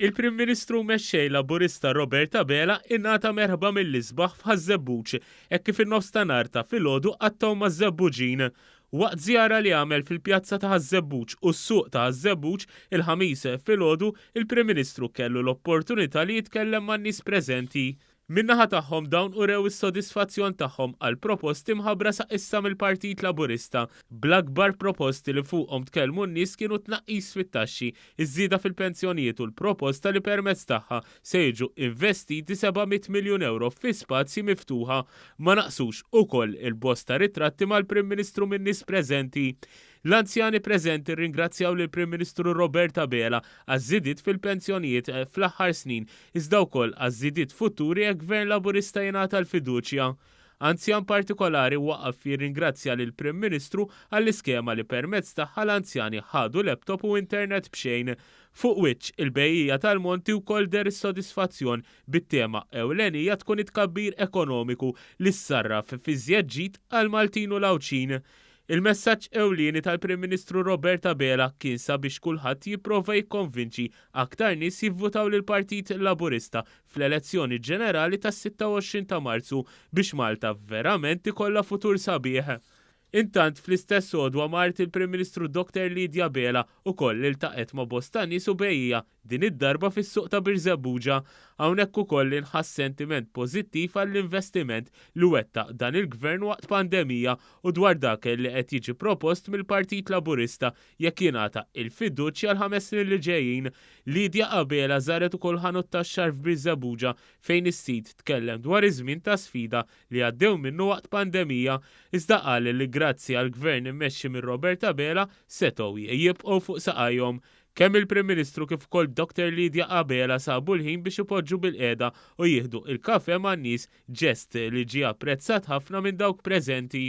Il-Prim Ministru mexxej Laburista Roberta Bela ingħata merħba mill-isbaħ f'Ħażebbuġ hekk kif in-nofs ta' nhar ta' filgħodu għattaw maż-Żebbuġin. Waqt żjara li għamel fil-pjazza ta' Ħażebbuġ u s-suq ta' Ħażebbuġ il-ħamis filgħodu, il-Prim Ministru kellu l-opportunità li jitkellem man-nies preżenti. Min-naħa tagħhom dawn urew is-sodisfazzjon tagħhom għal proposti mħabbra sa issa mill-Partit Laburista. Bl-akbar proposti li fuqhom tkellmu n-nies kienu tnaqqis fit-taxxi, iż-żieda fil-pensjonijiet u l-proposta li permezz tagħha se jiġu investiti 700 miljun euro fi spazji miftuħa. Ma naqsux ukoll il-bosta ritratti mal-Prim Ministru min-nies preżenti. L-anzjani preżenti ringrazzjaw lill Prim Ministru Roberta Bela għaż-żidiet fil-pensjonijiet fl-aħħar snin, iżda wkoll għaż-żidiet futuri jekk Gvern Laburista jingħata l-fiduċja. Anzjan partikolari waqaf jirringrazzja lill Prim Ministru għall-iskema li permezz tagħha l-anzjani ħadu laptop u internet b'xejn. Fuq wiċċ il-bejjija tal-Monti wkoll der is-sodisfazzjon bit-tema ewlenija tkun it-tkabbir ekonomiku li ssarraf fi żjeġġit għal Maltin u Lawċin. Il-messaġġ ewlieni tal-Prim Ministru Roberta Bela kien sabiex kulħadd jipprova jikkonvinċi aktar nies jivvutaw lil Partit Laburista fl-elezzjoni ġenerali tas-26 ta' Marzu biex Malta verament ikollha futur sabiħ. Intant fl-istess għodwa mart il-Prim Ministru Dr. Lidja Bela ukoll iltaqet ma' bosta nies u bejjija din id-darba fis-suq ta' Biżebbuġa. Hawnhekk ukoll inħass sentiment pożittiv għall-investiment li wettaq dan il-Gvern waqt pandemija u dwar dak li qed jiġi propost mill-Partit Laburista jekk jingħata il-fiduċja l-5 snin li ġejjin. Lidja Bela żaret ukoll ħanut tax-xarf f'Biżebbuġa fejn is-sit tkellem dwar iż-żmien ta' sfida li għaddew minnu waqt pandemija, iżda qal li grazzi għall-Gvern immexxi minn Roberta Bela setgħu jibqgħu fuq saqajhom. Kemm il-Prim Ministru kif ukoll Dr. Lidja Bela sabu l-ħin biex ipoġġu bil-qiegħda u jieħdu il-kafè man-nies, ġest li ġie apprezzat ħafna minn dawk preżenti.